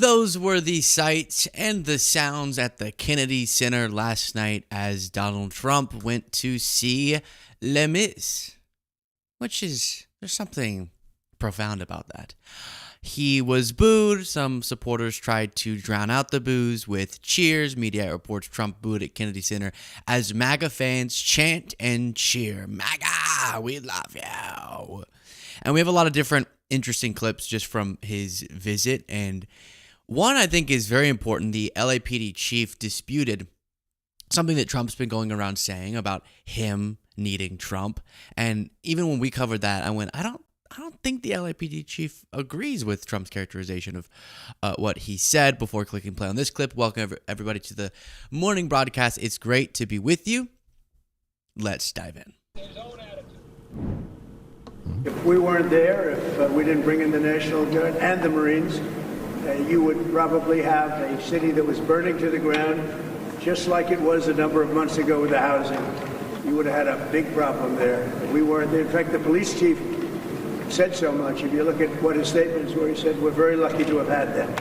Those were the sights and the sounds at the Kennedy Center last night as Donald Trump went to see Les Mis, which is, there's something profound about that. He was booed. Some supporters tried to drown out the boos with cheers. Media reports Trump booed at Kennedy Center as MAGA fans chant and cheer. MAGA, we love you. And we have a lot of different interesting clips just from his visit. And one I think is very important. The LAPD chief disputed something that Trump's been going around saying about him needing Trump. And even when we covered that, I went, I don't think the LAPD chief agrees with Trump's characterization of what he said. Before clicking play on this clip, welcome everybody to the morning broadcast. It's great to be with you. Let's dive in. If we weren't there, if we didn't bring in the National Guard and the Marines, you would probably have a city that was burning to the ground, just like it was a number of months ago with the housing. You would have had a big problem there. We weren't there. In fact, the police chief said so much. If you look at what his statements were, he said, we're very lucky to have had them.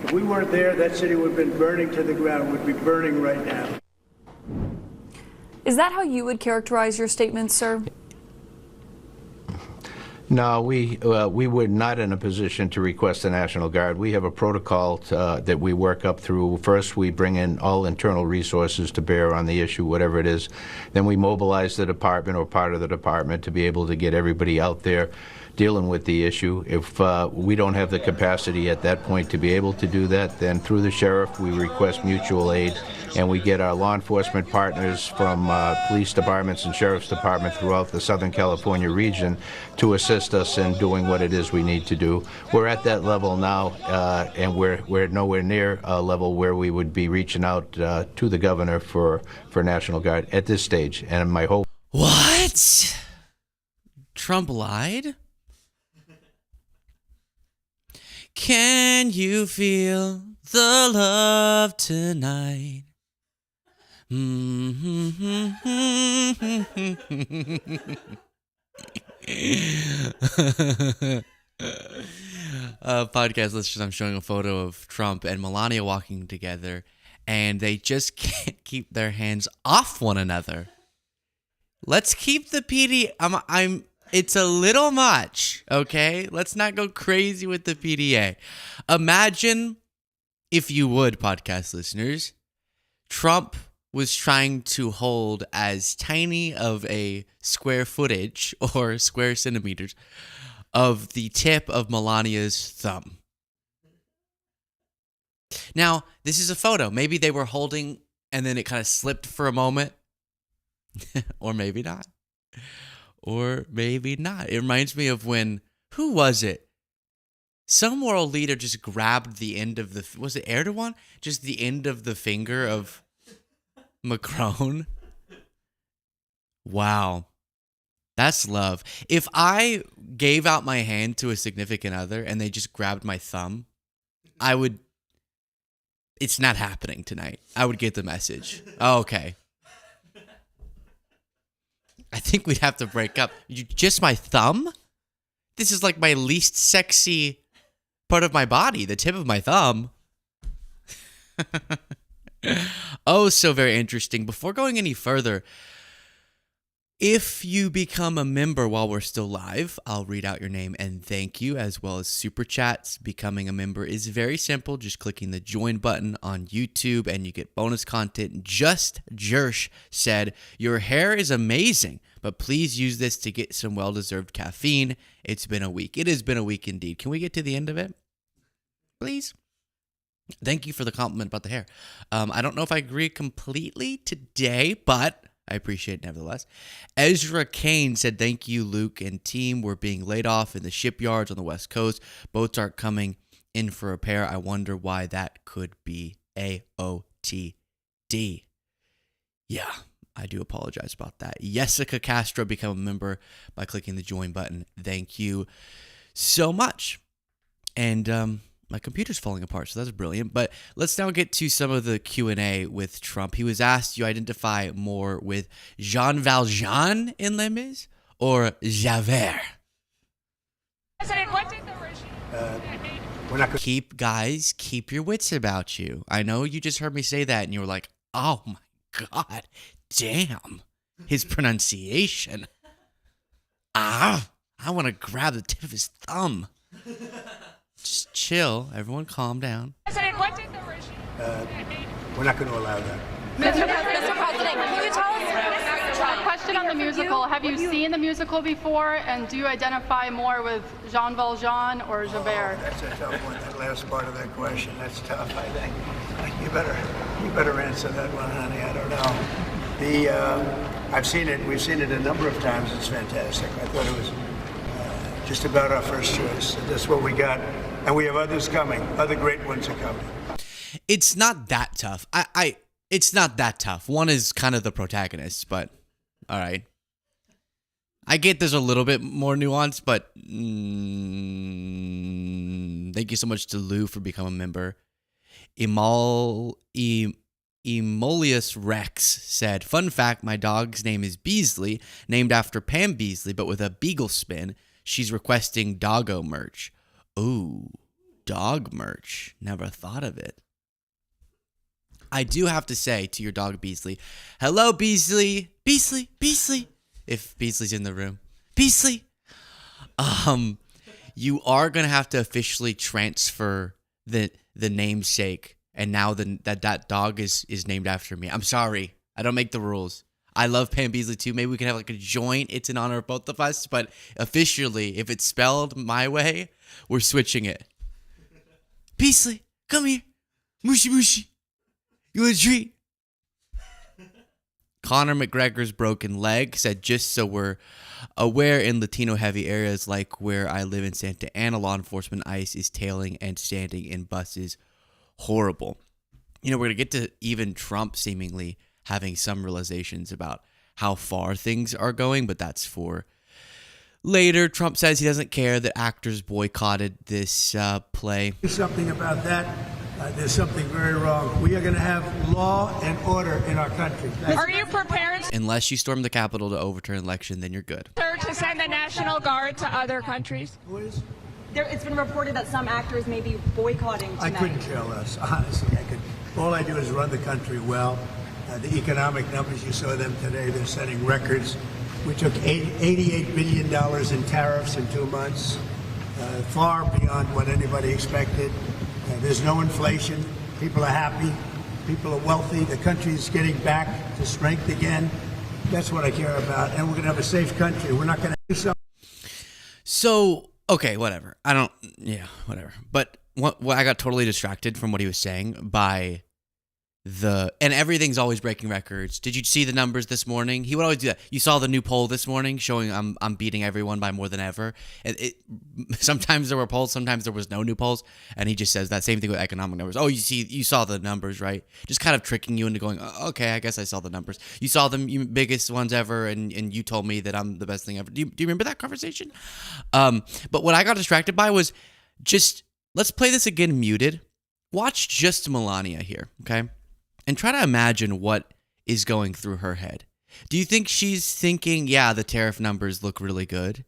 If we weren't there, that city would have been burning to the ground, would be burning right now. Is that how you would characterize your statements, sir? No, we were not in a position to request the National Guard. We have a protocol that we work up through. First, we bring in all internal resources to bear on the issue, whatever it is. Then we mobilize the department or part of the department to be able to get everybody out there dealing with the issue. If we don't have the capacity at that point to be able to do that, then through the sheriff, we request mutual aid, and we get our law enforcement partners from police departments and sheriff's department throughout the Southern California region to assist us in doing what it is we need to do. We're at that level now, and we're nowhere near a level where we would be reaching out to the governor for National Guard at this stage. And my hope... What? Trump lied? Can you feel the love tonight? Podcast listeners, I'm showing a photo of Trump and Melania walking together, and they just can't keep their hands off one another. Let's keep the PDA. It's a little much, okay? Let's not go crazy with the PDA. Imagine, if you would, podcast listeners, Trump was trying to hold as tiny of a square footage or square centimeters of the tip of Melania's thumb. Now, this is a photo. Maybe they were holding and then it kind of slipped for a moment. Or maybe not. Or maybe not. It reminds me of when, who was it? Some world leader just grabbed the end of the, was it Erdogan? Just the end of the finger of Macron. Wow. That's love. If I gave out my hand to a significant other and they just grabbed my thumb, I would, it's not happening tonight. I would get the message. Oh, okay. I think we'd have to break up. Just my thumb? This is like my least sexy part of my body, the tip of my thumb. Oh, so very interesting. Before going any further, if you become a member while we're still live, I'll read out your name and thank you, as well as super chats. Becoming a member is very simple. Just clicking the join button on YouTube and you get bonus content. Just Jersh said, your hair is amazing, but please use this to get some well-deserved caffeine. It's been a week. It has been a week indeed. Can we get to the end of it? Please? Thank you for the compliment about the hair. I don't know if I agree completely today, but I appreciate it nevertheless. Ezra Kane said, thank you, Luke and team. We're being laid off in the shipyards on the West Coast. Boats aren't coming in for repair. I wonder why that could be AOTD. Yeah, I do apologize about that. Jessica Castro, become a member by clicking the join button. Thank you so much. And my computer's falling apart, so that's brilliant. But let's now get to some of the Q&A with Trump. He was asked, you identify more with Jean Valjean in Les Mis or Javert? President, what did the regime We're not going Keep your wits about you. I know you just heard me say that and you were like, oh my God, damn, his pronunciation. I want to grab the tip of his thumb. Just chill. Everyone calm down. President, what did the regime... we're not going to allow that. Mr. President, can you tell us... Question on the musical. Have you seen the musical before, and do you identify more with Jean Valjean or Javert? That's a tough one, that last part of that question. That's tough, I think. You better answer that one, honey. I don't know. I've seen it. We've seen it a number of times. It's fantastic. I thought it was just about our first choice. That's what we got. And we have others coming. Other great ones are coming. It's not that tough. It's not that tough. One is kind of the protagonist, but all right. I get there's a little bit more nuance, but thank you so much to Lou for becoming a member. Emolius Rex said, fun fact, my dog's name is Beasley, named after Pam Beasley, but with a beagle spin. She's requesting doggo merch. Ooh, dog merch. Never thought of it. I do have to say to your dog Beasley, hello Beasley, Beasley, if Beasley's in the room, Beasley. You are gonna have to officially transfer the namesake, and now that dog is named after me. I'm sorry, I don't make the rules. I love Pam Beasley too. Maybe we can have like a joint. It's in honor of both of us, but officially, if it's spelled my way, we're switching it. Beasley, come here, mushy. You want a treat? Conor McGregor's broken leg said, just so we're aware, in Latino-heavy areas like where I live in Santa Ana, law enforcement ICE is tailing and standing in buses. Horrible. You know, we're going to get to even Trump seemingly having some realizations about how far things are going, but that's for later. Trump says he doesn't care that actors boycotted this play. Do something about that. There's something very wrong. We are going to have law and order in our country. Are you prepared, Unless you storm the Capitol to overturn an election, then you're good. sir, to send the National Guard to other countries? Please? It's been reported that some actors may be boycotting tonight. I couldn't care less, honestly. All I do is run the country well. The economic numbers, you saw them today, they're setting records. We took $88 billion in tariffs in 2 months, far beyond what anybody expected. There's no inflation. People are happy. People are wealthy. The country is getting back to strength again. That's what I care about. And we're going to have a safe country. We're not going to do something. So, okay, whatever. Whatever. But what I got totally distracted from what he was saying by and everything's always breaking records. Did you see the numbers this morning? He would always do that. You saw the new poll this morning showing I'm beating everyone by more than ever. Sometimes there were polls, sometimes there was no new polls, and he just says that same thing with economic numbers. Oh, you saw the numbers, right? Just kind of tricking you into going, oh, okay, I guess I saw the numbers. You saw the biggest ones ever, and you told me that I'm the best thing ever. Do you remember that conversation? But what I got distracted by was just, let's play this again muted. Watch just Melania here, okay? And try to imagine what is going through her head. Do you think she's thinking, yeah, the tariff numbers look really good,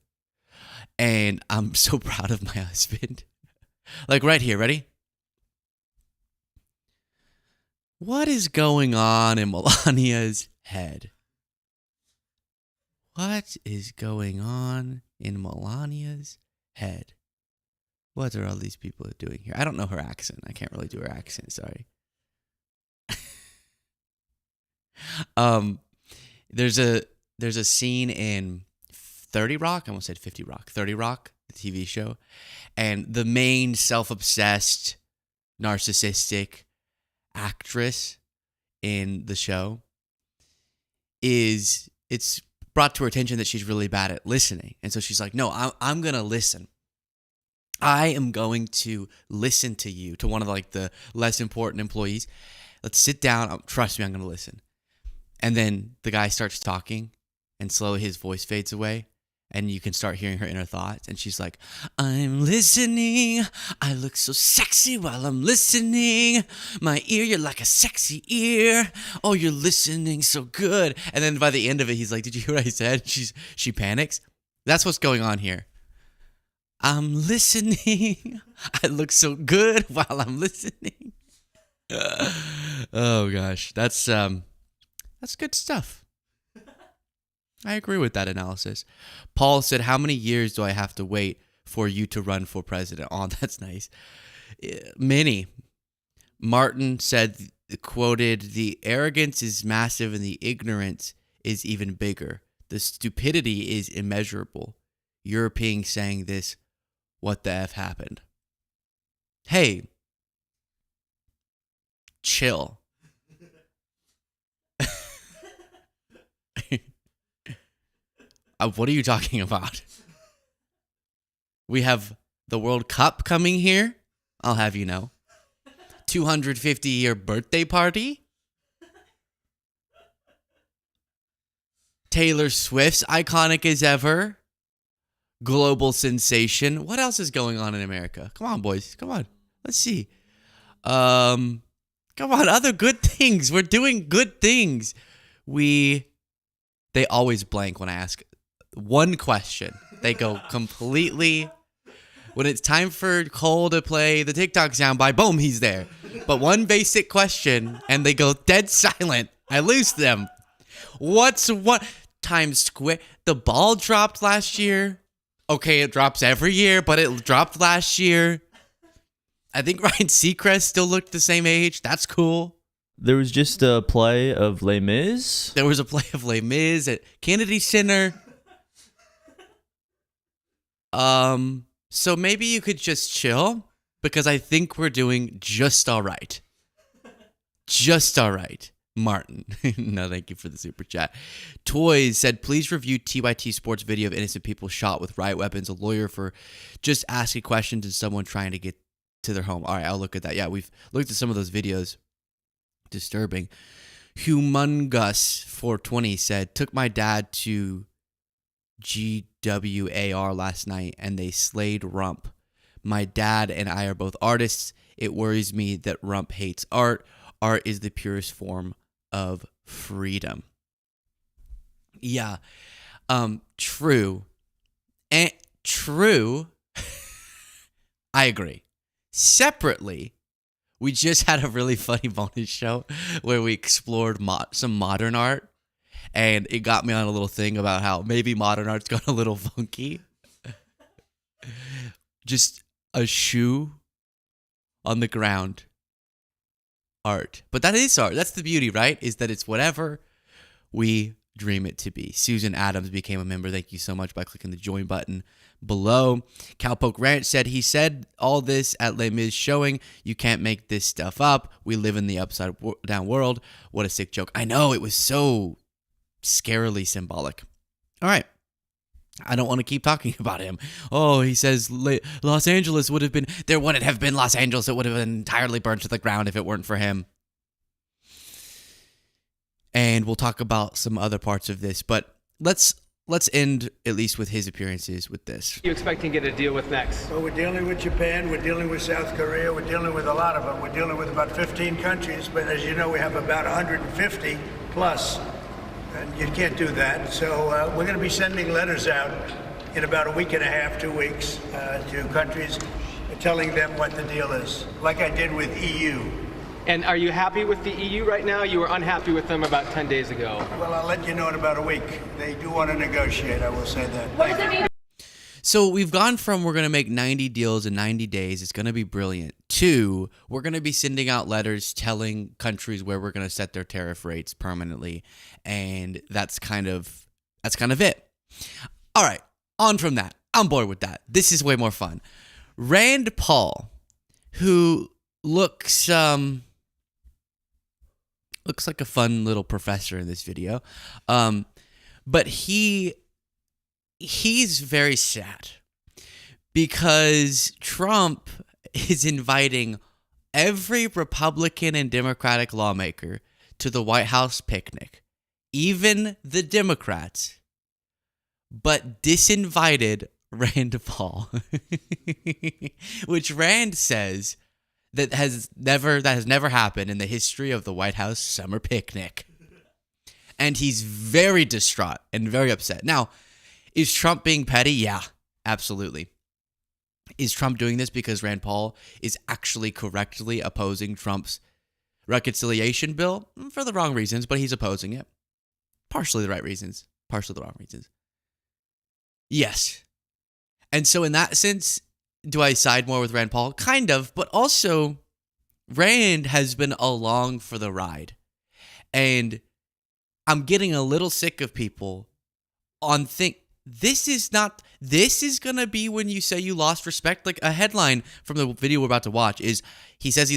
and I'm so proud of my husband? Like right here, ready? What is going on in Melania's head? What is going on in Melania's head? What are all these people doing here? I don't know her accent. I can't really do her accent, sorry. There's a scene in 30 Rock. I almost said 50 Rock. 30 Rock, the TV show. And the main self-obsessed, narcissistic actress in the show it's brought to her attention that she's really bad at listening. And so she's like, no, I'm going to listen. I am going to listen to you, to one of the less important employees. Let's sit down. Trust me, I'm going to listen. And then the guy starts talking, and slowly his voice fades away, and you can start hearing her inner thoughts. And she's like, I'm listening. I look so sexy while I'm listening. My ear, you're like a sexy ear. Oh, you're listening so good. And then by the end of it, he's like, did you hear what I said? She panics. That's what's going on here. I'm listening. I look so good while I'm listening. Oh gosh, that's good stuff. I agree with that analysis. Paul said, "How many years do I have to wait for you to run for president?" Oh, that's nice. Many. Martin said, quoted, "The arrogance is massive and the ignorance is even bigger. The stupidity is immeasurable. Europeans saying this, what the F happened?" Hey, chill. What are you talking about? We have the World Cup coming here. I'll have you know. 250-year birthday party. Taylor Swift's iconic as ever. Global sensation. What else is going on in America? Come on, boys. Come on. Let's see. Come on, other good things. We're doing good things. They always blank when I ask one question. They go completely. When it's time for Cole to play the TikTok soundbite, boom, he's there. But one basic question, and they go dead silent. I lose them. What's what? Times Square. The ball dropped last year. Okay, it drops every year, but it dropped last year. I think Ryan Seacrest still looked the same age. That's cool. There was just a play of Les Mis. There was a play of Les Mis at Kennedy Center. So maybe you could just chill, because I think we're doing just all right. Just all right. Martin. No, thank you for the super chat. Toys said, please review TYT Sports video of innocent people shot with riot weapons. A lawyer for just asking questions and someone trying to get to their home. All right, I'll look at that. Yeah, we've looked at some of those videos. Disturbing. Humongous 420 said, took my dad to GWAR last night and they slayed Rump. My dad and I are both artists. It worries me that Rump hates art. Art is the purest form of freedom. Yeah. True. And true. I agree. Separately, we just had a really funny bonus show where we explored some modern art, and it got me on a little thing about how maybe modern art's gone a little funky. Just a shoe on the ground. Art. But that is art. That's the beauty, right? Is that it's whatever we dream it to be. Susan Adams became a member. Thank you so much by clicking the join button below. Cowpoke Ranch said, he said all this at Les Mis showing. You can't make this stuff up. We live in the upside down world. What a sick joke. I know, it was so scarily symbolic. All right. I don't want to keep talking about him. Oh, he says Los Angeles would have been, there wouldn't have been Los Angeles. It would have been entirely burned to the ground if it weren't for him. And we'll talk about some other parts of this, but let's end at least with his appearances with this. What are you expecting to get a deal with next? Well, we're dealing with Japan, we're dealing with South Korea, we're dealing with a lot of them. We're dealing with about 15 countries, but as you know, we have about 150 plus. And you can't do that. So we're going to be sending letters out in about a week and a half, 2 weeks, to countries, telling them what the deal is, like I did with EU. And are you happy with the EU right now? You were unhappy with them about 10 days ago. Well, I'll let you know in about a week. They do want to negotiate, I will say that. What does it mean? So we've gone from we're going to make 90 deals in 90 days, it's going to be brilliant, to we're going to be sending out letters telling countries where we're going to set their tariff rates permanently, and that's kind of it. All right, on from that. I'm bored with that. This is way more fun. Rand Paul, who looks like a fun little professor in this video, but he's very sad because Trump is inviting every Republican and Democratic lawmaker to the White House picnic, even the Democrats, but disinvited Rand Paul, which Rand says that has never happened in the history of the White House summer picnic. And he's very distraught and very upset. Now, is Trump being petty? Yeah, absolutely. Is Trump doing this because Rand Paul is actually correctly opposing Trump's reconciliation bill? For the wrong reasons, but he's opposing it. Partially the right reasons, partially the wrong reasons. Yes. And so in that sense, do I side more with Rand Paul? Kind of, but also Rand has been along for the ride. And I'm getting a little sick of people on this is going to be when you say you lost respect. Like a headline from the video we're about to watch is, he says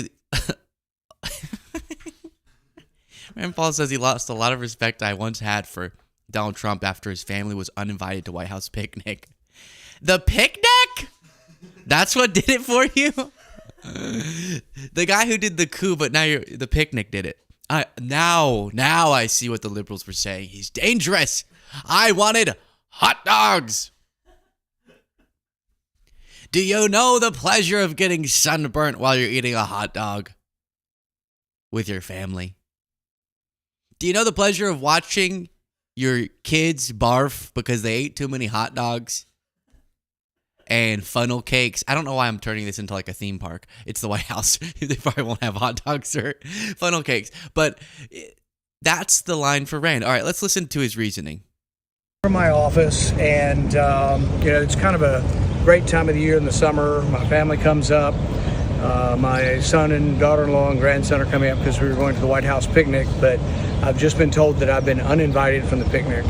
Rand Paul says he lost a lot of respect I once had for Donald Trump after his family was uninvited to White House picnic. The picnic? That's what did it for you? The guy who did the coup, but now the picnic did it. Now I see what the liberals were saying. He's dangerous. I wanted hot dogs. Do you know the pleasure of getting sunburnt while you're eating a hot dog with your family? Do you know the pleasure of watching your kids barf because they ate too many hot dogs and funnel cakes? I don't know why I'm turning this into like a theme park. It's the White House. They probably won't have hot dogs or funnel cakes. But that's the line for Rand. All right, let's listen to his reasoning. From my office, and it's kind of a great time of the year in the summer. My family comes up. My son and daughter-in-law and grandson are coming up because we were going to the White House picnic, but I've just been told that I've been uninvited from the picnic.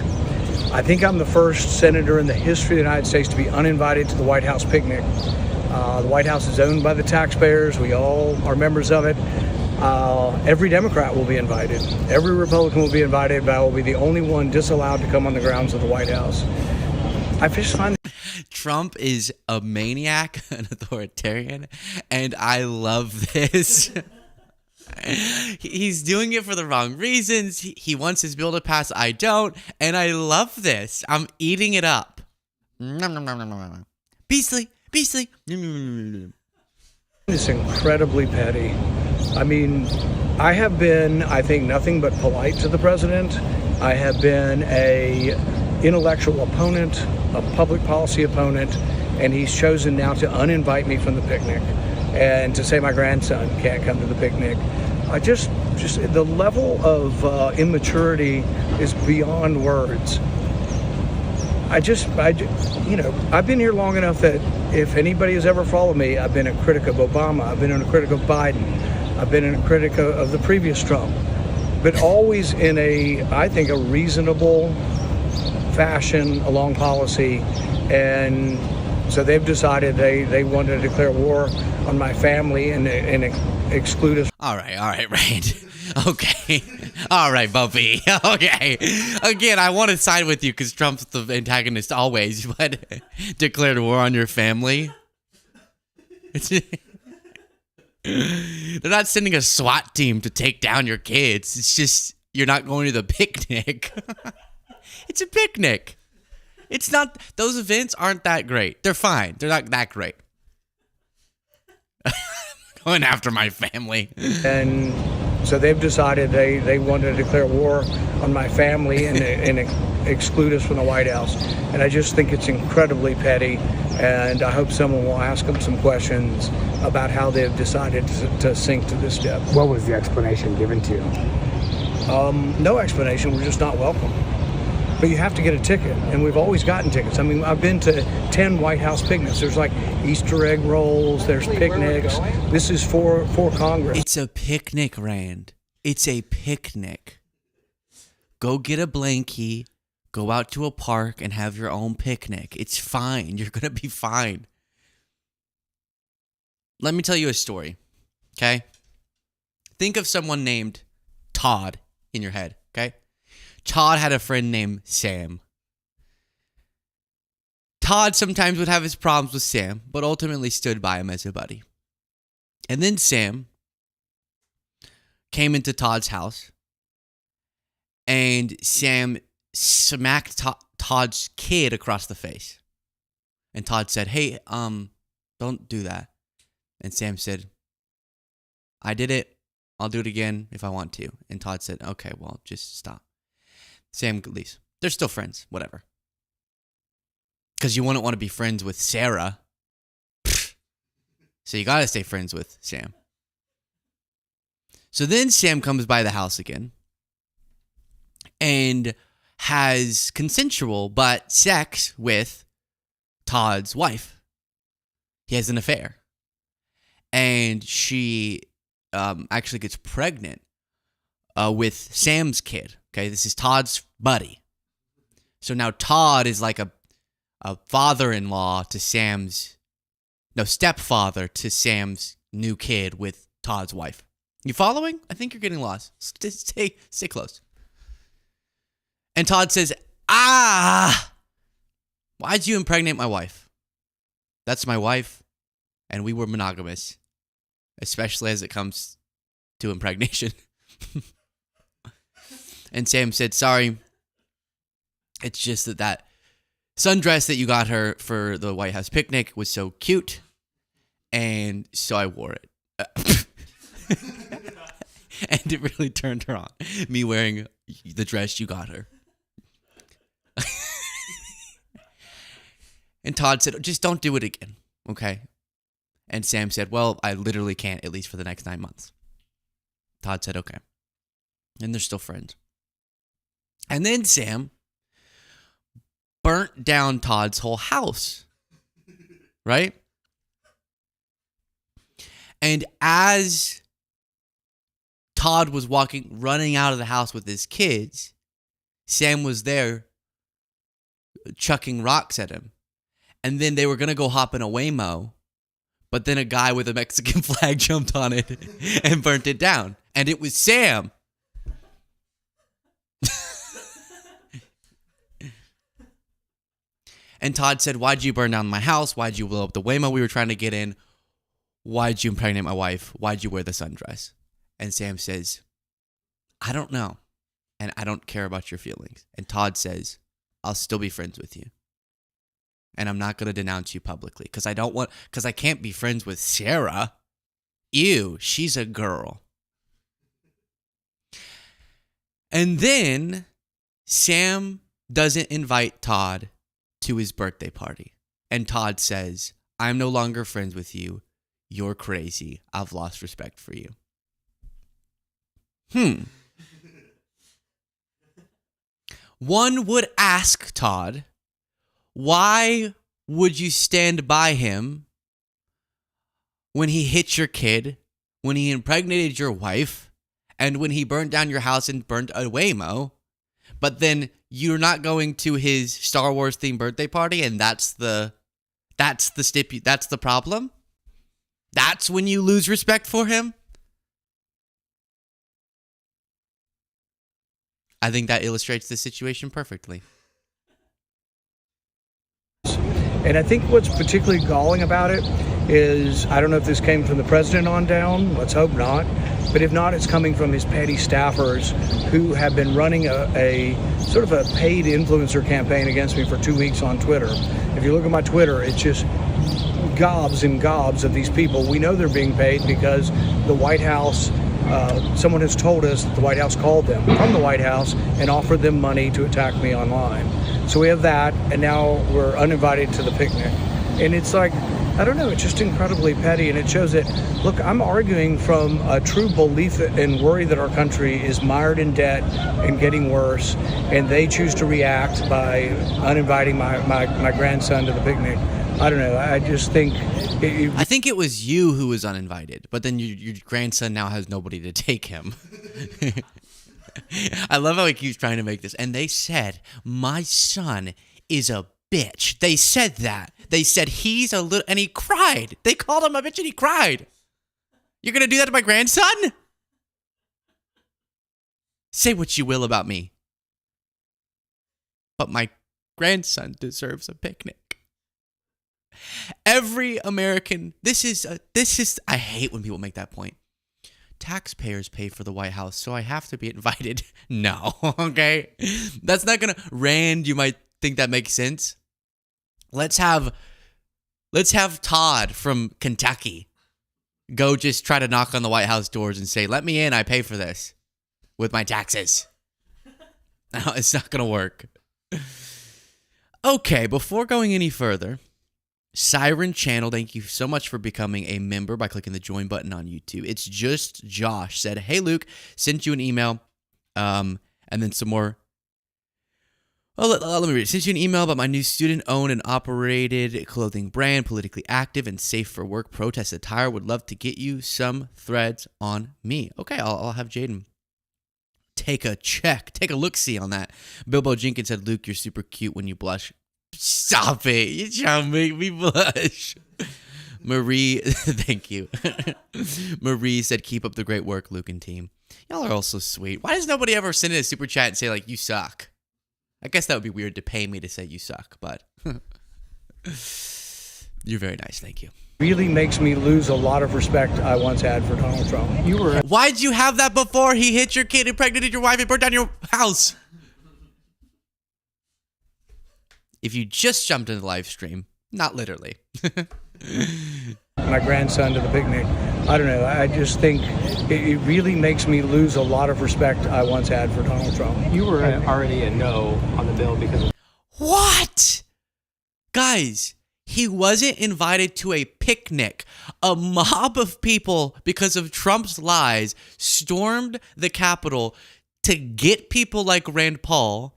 I think I'm the first senator in the history of the United States to be uninvited to the White House picnic. The White House is owned by the taxpayers. We all are members of it. Every Democrat will be invited. Every Republican will be invited, but I will be the only one disallowed to come on the grounds of the White House. I just find Trump is a maniac, an authoritarian, and I love this. He's doing it for the wrong reasons. He wants his bill to pass. I don't, and I love this. I'm eating it up. Beastly. it's incredibly petty. I mean, I have been, I think, nothing but polite to the president. I have been a intellectual opponent, a public policy opponent, and he's chosen now to uninvite me from the picnic and to say my grandson can't come to the picnic. I just the level of immaturity is beyond words. I've been here long enough that if anybody has ever followed me, I've been a critic of Obama, I've been a critic of Biden, I've been a critic of the previous Trump, but always in I think, a reasonable fashion along policy. And so they've decided they want to declare war on my family and exclude us. All right, Rand. Okay. All right, Bumpy. Okay. Again, I want to side with you because Trump's the antagonist always, but declared war on your family? They're not sending a SWAT team to take down your kids. It's just you're not going to the picnic. It's a picnic. It's not, those events aren't that great. They're fine. They're not that great. Going after my family. And so they've decided they want to declare war on my family and exclude us from the White House. And I just think it's incredibly petty. And I hope someone will ask them some questions about how they've decided to sink to this depth. What was the explanation given to you? No explanation. We're just not welcome. But you have to get a ticket, and we've always gotten tickets. I mean, I've been to 10 White House picnics. There's like Easter egg rolls, there's picnics. This is for Congress. It's a picnic, Rand. It's a picnic. Go get a blankie, go out to a park, and have your own picnic. It's fine. You're going to be fine. Let me tell you a story, okay? Think of someone named Todd in your head, okay? Todd had a friend named Sam. Todd sometimes would have his problems with Sam, but ultimately stood by him as a buddy. And then Sam came into Todd's house, and Sam smacked Todd's kid across the face. And Todd said, "Hey, don't do that." And Sam said, "I did it. I'll do it again if I want to." And Todd said, "Okay, well, just stop." Sam leaves. They're still friends, whatever. Because you wouldn't want to be friends with Sarah. So you got to stay friends with Sam. So then Sam comes by the house again and has consensual but sex with Todd's wife. He has an affair. And she actually gets pregnant with Sam's kid. Okay, this is Todd's buddy. So now Todd is like a father-in-law to stepfather to Sam's new kid with Todd's wife. You following? I think you're getting lost. Stay close. And Todd says, why'd you impregnate my wife? That's my wife, and we were monogamous, especially as it comes to impregnation. And Sam said, sorry, it's just that sundress that you got her for the White House picnic was so cute, and so I wore it. And it really turned her on, me wearing the dress you got her. And Todd said, just don't do it again, okay? And Sam said, well, I literally can't, at least for the next 9 months. Todd said, okay. And they're still friends. And then Sam burnt down Todd's whole house, right? And as Todd was running out of the house with his kids, Sam was there chucking rocks at him. And then they were going to go hop in a Waymo, but then a guy with a Mexican flag jumped on it and burnt it down. And it was Sam. And Todd said, why'd you burn down my house? Why'd you blow up the Waymo we were trying to get in? Why'd you impregnate my wife? Why'd you wear the sundress? And Sam says, I don't know. And I don't care about your feelings. And Todd says, I'll still be friends with you. And I'm not going to denounce you publicly because I can't be friends with Sarah. Ew, she's a girl. And then Sam doesn't invite Todd to his birthday party. And Todd says, I'm no longer friends with you. You're crazy. I've lost respect for you. One would ask Todd, why would you stand by him when he hit your kid, when he impregnated your wife, and when he burned down your house and burnt a Waymo, but then you're not going to his Star Wars themed birthday party, and that's the problem? That's when you lose respect for him? I think that illustrates the situation perfectly. And I think what's particularly galling about it is, I don't know if this came from the president on down, let's hope not, but if not, it's coming from his petty staffers who have been running a sort of a paid influencer campaign against me for 2 weeks on Twitter. If you look at my Twitter, it's just gobs and gobs of these people. We know they're being paid because the White House, someone has told us that the White House called them from the White House and offered them money to attack me online. So we have that, and now we're uninvited to the picnic. And it's like, I don't know, it's just incredibly petty, and it shows that, look, I'm arguing from a true belief and worry that our country is mired in debt and getting worse, and they choose to react by uninviting my grandson to the picnic. I don't know, I just think... I think it was you who was uninvited, but then your grandson now has nobody to take him. I love how he keeps trying to make this. And they said, my son is a bitch. They said that. They said he's a little... And he cried. They called him a bitch and he cried. You're going to do that to my grandson? Say what you will about me, but my grandson deserves a picnic. Every American... This is... I hate when people make that point. Taxpayers pay for the White House, so I have to be invited. No, okay? That's not gonna... Rand, you might think that makes sense. Let's have Todd from Kentucky go just try to knock on the White House doors and say, let me in, I pay for this with my taxes. No, it's not gonna work. Okay, before going any further, Siren Channel, thank you so much for becoming a member by clicking the join button on YouTube. It's just Josh said, "Hey Luke, sent you an email," and then some more. Oh, let me read it. Sent you an email about my new student-owned and operated clothing brand, politically active and safe for work protest attire. Would love to get you some threads on me. Okay, I'll have Jaden take a look-see on that. Bilbo Jenkins said, "Luke, you're super cute when you blush." Stop it. You're trying to make me blush. Marie, thank you. Marie said, "Keep up the great work, Luke and team." Y'all are all so sweet. Why does nobody ever send in a super chat and say, like, "You suck"? I guess that would be weird to pay me to say you suck, but you're very nice. Thank you. Really makes me lose a lot of respect I once had for Donald Trump. Why'd you have that before he hit your kid, impregnated your wife, and burnt down your house? If you just jumped into the live stream, not literally. My grandson to the picnic. I don't know. I just think it really makes me lose a lot of respect I once had for Donald Trump. You were already a no on the bill because of What? Guys, he wasn't invited to a picnic. A mob of people, because of Trump's lies, stormed the Capitol to get people like Rand Paul.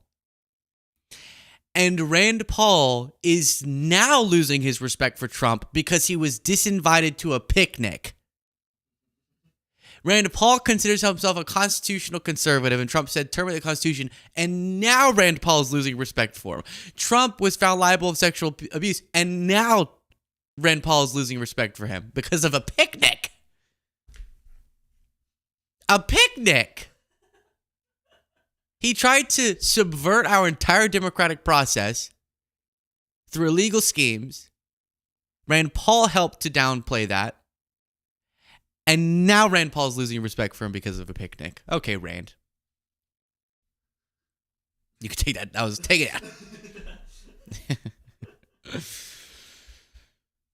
And Rand Paul is now losing his respect for Trump because he was disinvited to a picnic. Rand Paul considers himself a constitutional conservative, and Trump said terminate the Constitution, and now Rand Paul is losing respect for him. Trump was found liable of sexual abuse, and now Rand Paul is losing respect for him because of a picnic. A picnic! He tried to subvert our entire democratic process through illegal schemes. Rand Paul helped to downplay that. And now Rand Paul's losing respect for him because of a picnic. Okay, Rand. You can take that. Take it.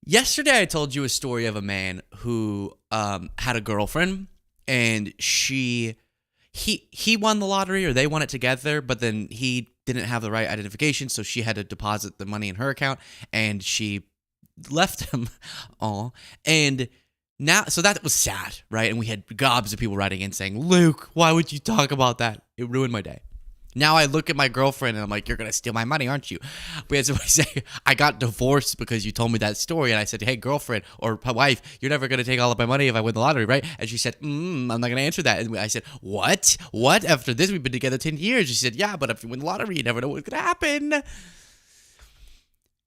Yesterday, I told you a story of a man who had a girlfriend, and he won the lottery, or they won it together, but then he didn't have the right identification, so she had to deposit the money in her account, and she left him. And now, so that was sad, right? And we had gobs of people writing in saying, "Luke, why would you talk about that? It ruined my day." Now I look at my girlfriend and I'm like, "You're going to steal my money, aren't you?" We had somebody say, "I got divorced because you told me that story." And I said, "Hey, girlfriend or wife, you're never going to take all of my money if I win the lottery, right?" And she said, "I'm not going to answer that." And I said, What? After this, we've been together 10 years. She said, "Yeah, but if you win the lottery, you never know what's going to happen."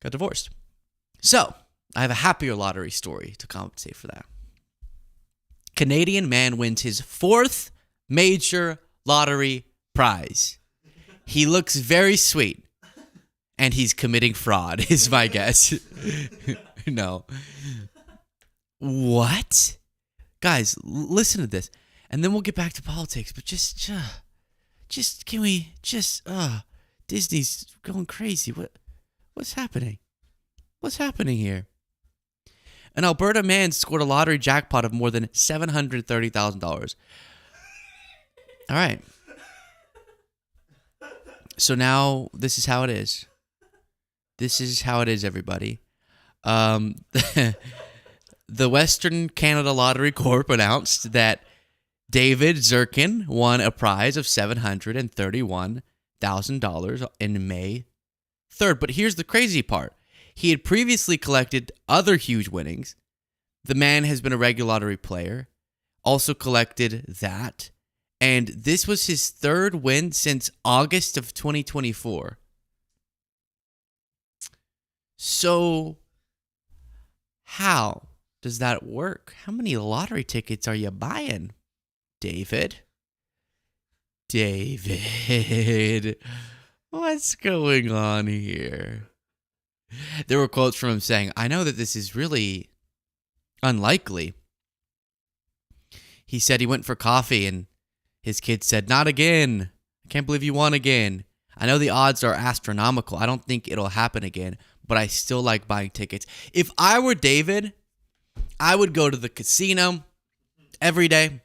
Got divorced. So I have a happier lottery story to compensate for that. Canadian man wins his 4th major lottery prize. He looks very sweet, and he's committing fraud, is my guess. No. What? Guys, listen to this, and then we'll get back to politics, but just can we Disney's going crazy. What's happening? What's happening here? An Alberta man scored a lottery jackpot of more than $730,000. All right. So now this is how it is. This is how it is, everybody. The Western Canada Lottery Corp announced that David Zirkin won a prize of $731,000 in May 3rd. But here's the crazy part. He had previously collected other huge winnings. The man has been a regular lottery player, also collected that. And this was his 3rd win since August of 2024. So, how does that work? How many lottery tickets are you buying, David? David, what's going on here? There were quotes from him saying, "I know that this is really unlikely." He said he went for coffee and his kid said, "Not again. I can't believe you won again. I know the odds are astronomical. I don't think it'll happen again, but I still like buying tickets." If I were David, I would go to the casino every day.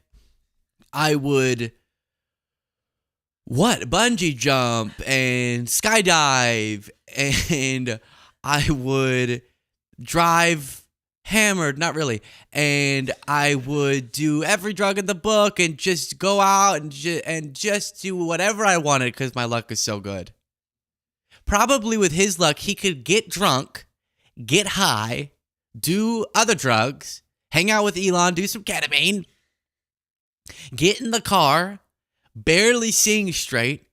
I would bungee jump and skydive, and I would drive hammered, not really, and I would do every drug in the book and just go out and just do whatever I wanted because my luck is so good. Probably with his luck, he could get drunk, get high, do other drugs, hang out with Elon, do some ketamine, get in the car, barely seeing straight,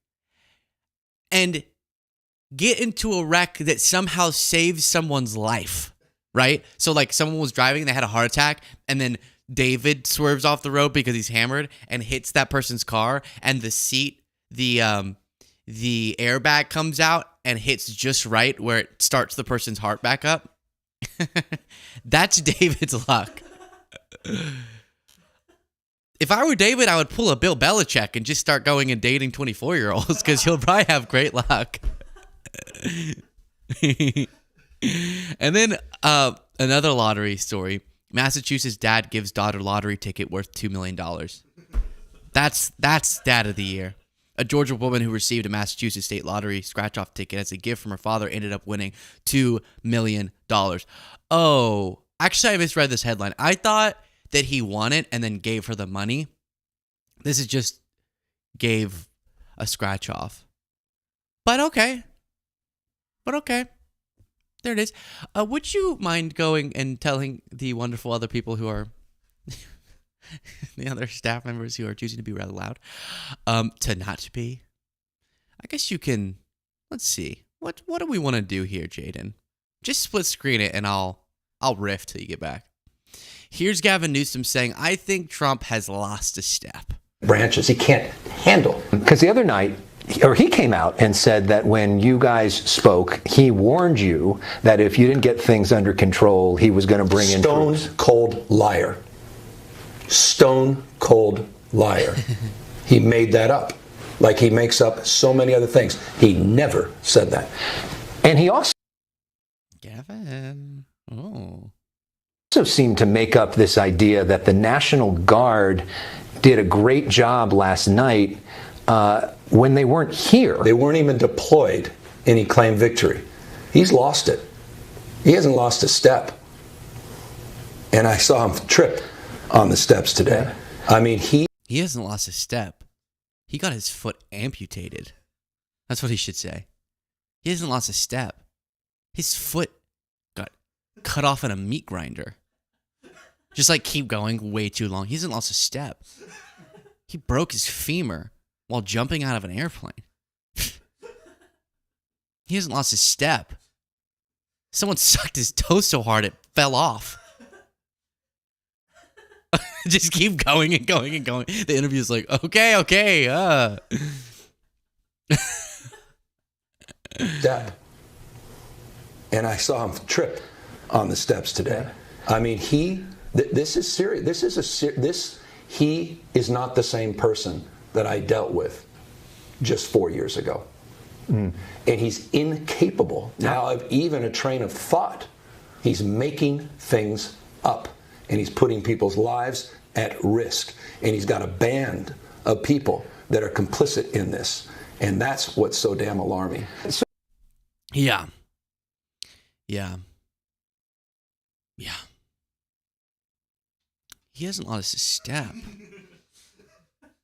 and get into a wreck that somehow saves someone's life, right? So like someone was driving, they had a heart attack, and then David swerves off the road because he's hammered and hits that person's car, and the seat, the airbag comes out and hits just right where it starts the person's heart back up. That's David's luck. If I were David, I would pull a Bill Belichick and just start going and dating 24-year-olds because he'll probably have great luck. And then another lottery story. Massachusetts dad gives daughter lottery ticket worth $2 million. That's dad of the year. A Georgia woman who received a Massachusetts state lottery scratch-off ticket as a gift from her father ended up winning $2 million. Oh, actually I misread this headline. I thought that he won it and then gave her the money. This is just gave a scratch-off. But okay. There it is. Would you mind going and telling the wonderful other people who are the other staff members who are choosing to be rather loud to not be? I guess you can. Let's see. What do we want to do here, Jaden? Just split screen it and I'll riff till you get back. Here's Gavin Newsom saying, "I think Trump has lost a step." Branches he can't handle. Because the other night, he came out and said that when you guys spoke, he warned you that if you didn't get things under control, he was going to bring in troops. Stone cold liar. Stone cold liar. He made that up. Like he makes up so many other things. He never said that. And he also Gavin. seemed to make up this idea that the National Guard did a great job last night when they weren't here. They weren't even deployed, and he claimed victory. He's lost it. He hasn't lost a step. And I saw him trip on the steps today. I mean, he hasn't lost a step. He got his foot amputated. That's what he should say. He hasn't lost a step. His foot got cut off in a meat grinder. Just like keep going way too long. He hasn't lost a step. He broke his femur while jumping out of an airplane. He hasn't lost a step. Someone sucked his toe so hard it fell off. Just keep going and going and going. The interview's like, okay. step. And I saw him trip on the steps today. I mean, this is serious. He is not the same person that I dealt with just 4 years ago. And he's incapable now of even a train of thought. He's making things up, and he's putting people's lives at risk. And he's got a band of people that are complicit in this. And that's what's so damn alarming. Yeah. He hasn't lost a step.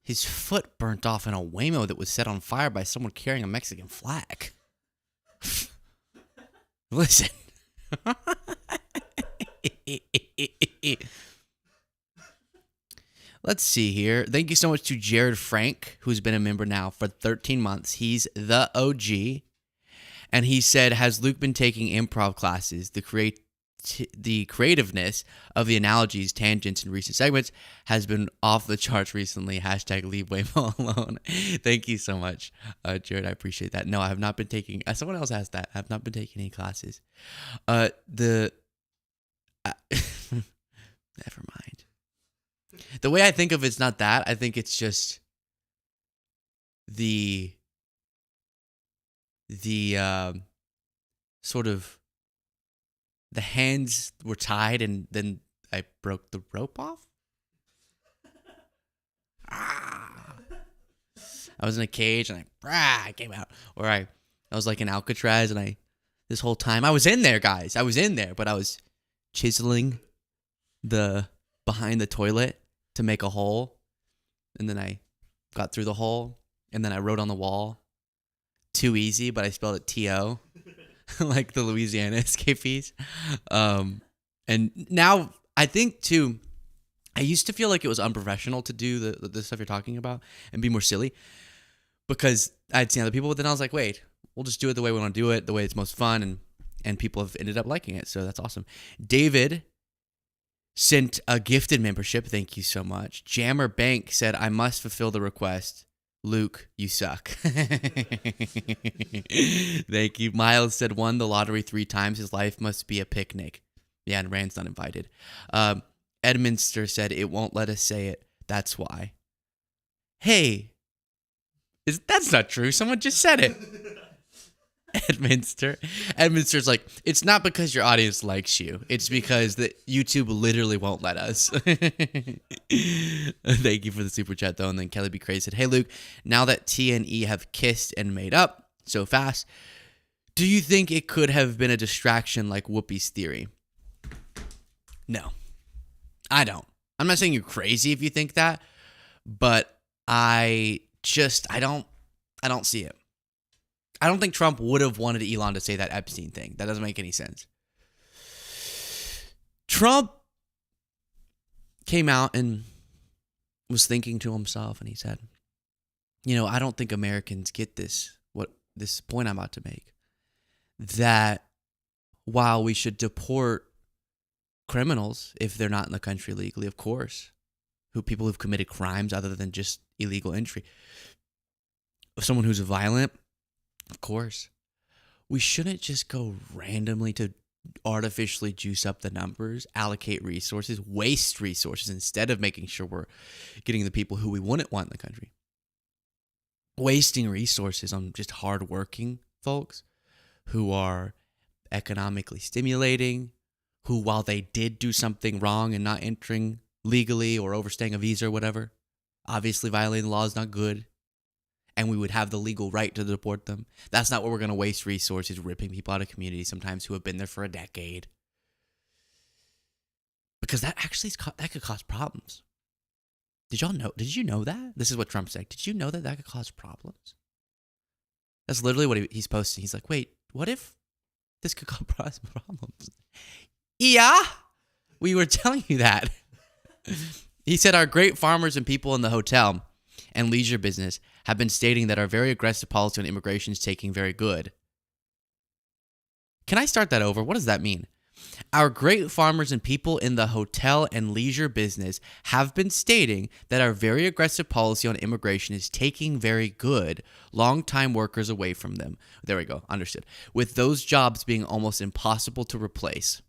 His foot burnt off in a Waymo that was set on fire by someone carrying a Mexican flag. Listen. Let's see here. Thank you so much to Jared Frank, who's been a member now for 13 months. He's the OG. And he said, has Luke been taking improv classes? The creativeness of the analogies, tangents, and recent segments has been off the charts recently. # leave Waymo alone. Thank you so much, Jared. I appreciate that. No, I have not been taking... someone else asked that. I have not been taking any classes. Never mind. The way I think of it's not that. I think it's just the sort of the hands were tied and then I broke the rope off. I was in a cage and I came out. Or I was like in Alcatraz and I this whole time. I was in there, guys. I was in there, but I was chiseling the behind the toilet to make a hole. And then I got through the hole. And then I wrote on the wall, too easy, but I spelled it T-O, like the Louisiana escapees. And now I think, too, I used to feel like it was unprofessional to do the stuff you're talking about and be more silly because I'd seen other people, but then I was like, wait, we'll just do it the way we want to do it, the way it's most fun, and people have ended up liking it, so that's awesome. David sent a gifted membership. Thank you so much. Jammer Bank said, I must fulfill the request. Luke, you suck. Thank you. Miles said, won the lottery 3 times. His life must be a picnic. Yeah, and Rand's not invited. Edminster said, it won't let us say it. That's why. Hey, that's not true. Someone just said it. Edminster's like, it's not because your audience likes you. It's because YouTube literally won't let us. Thank you for the super chat, though. And then Kelly B. Crazy said, hey, Luke, now that T and E have kissed and made up so fast, do you think it could have been a distraction like Whoopi's theory? No, I don't. I'm not saying you're crazy if you think that, but I don't see it. I don't think Trump would have wanted Elon to say that Epstein thing. That doesn't make any sense. Trump came out and was thinking to himself, and he said, I don't think Americans get this point I'm about to make, that while we should deport criminals if they're not in the country legally, of course, people who've committed crimes other than just illegal entry, someone who's violent, of course, we shouldn't just go randomly to artificially juice up the numbers, allocate resources, waste resources instead of making sure we're getting the people who we wouldn't want in the country. Wasting resources on just hardworking folks who are economically stimulating, who, while they did do something wrong and not entering legally or overstaying a visa or whatever, obviously violating the law is not good. And we would have the legal right to deport them. That's not where we're going to waste resources ripping people out of communities sometimes who have been there for a decade. Because that could cause problems. Did you know that? This is what Trump said. Did you know that could cause problems? That's literally what he's posting. He's like, wait, what if this could cause problems? Yeah, we were telling you that. He said, our great farmers and people in the hotel and leisure business have been stating that our very aggressive policy on immigration is taking very good. Can I start that over? What does that mean? Our great farmers and people in the hotel and leisure business have been stating that our very aggressive policy on immigration is taking very good long-time workers away from them. There we go. Understood. With those jobs being almost impossible to replace.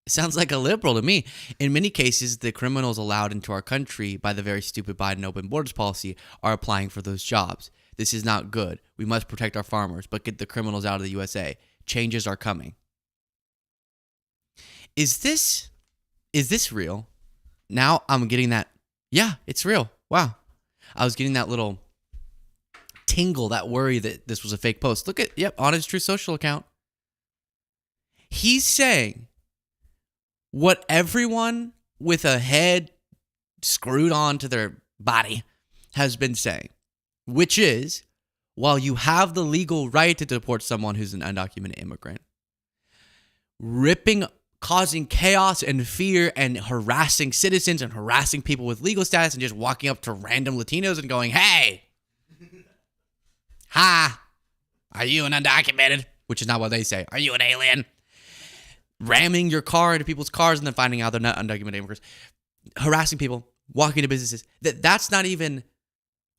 Sounds like a liberal to me. In many cases, the criminals allowed into our country by the very stupid Biden open borders policy are applying for those jobs. This is not good. We must protect our farmers, but get the criminals out of the USA. Changes are coming. Is this real? Now I'm getting that. Yeah, it's real. Wow. I was getting that little tingle, that worry that this was a fake post. Look at, on his True Social account. He's saying what everyone with a head screwed onto their body has been saying, which is, while you have the legal right to deport someone who's an undocumented immigrant, causing chaos and fear and harassing citizens and harassing people with legal status and just walking up to random Latinos and going, hey, hi, are you an undocumented? Which is not what they say. Are you an alien? Ramming your car into people's cars and then finding out they're not undocumented immigrants, harassing people, walking to businesses. That's not even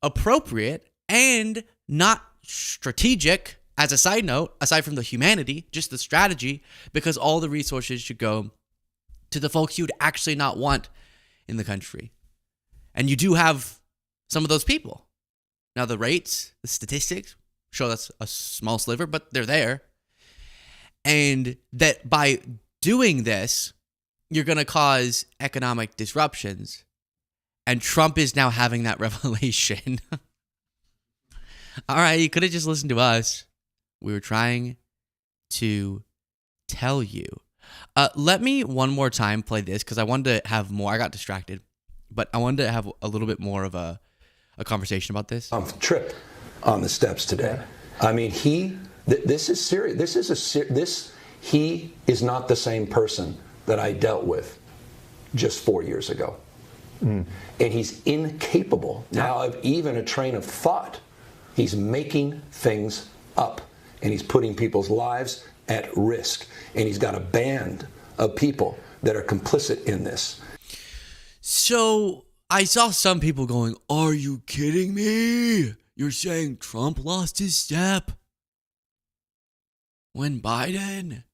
appropriate and not strategic, as a side note, aside from the humanity, just the strategy, because all the resources should go to the folks you'd actually not want in the country. And you do have some of those people. Now, the rates, the statistics show that's a small sliver, but they're there. And that by doing this, you're going to cause economic disruptions. And Trump is now having that revelation. All right, you could have just listened to us. We were trying to tell you. Let me one more time play this because I wanted to have more. I got distracted, but I wanted to have a little bit more of a conversation about this. Tripped on the steps today. I mean, this is serious. He is not the same person that I dealt with just 4 years ago. And he's incapable now of even a train of thought. He's making things up, and he's putting people's lives at risk. And he's got a band of people that are complicit in this. So I saw some people going, "Are you kidding me? You're saying Trump lost his step? When Biden?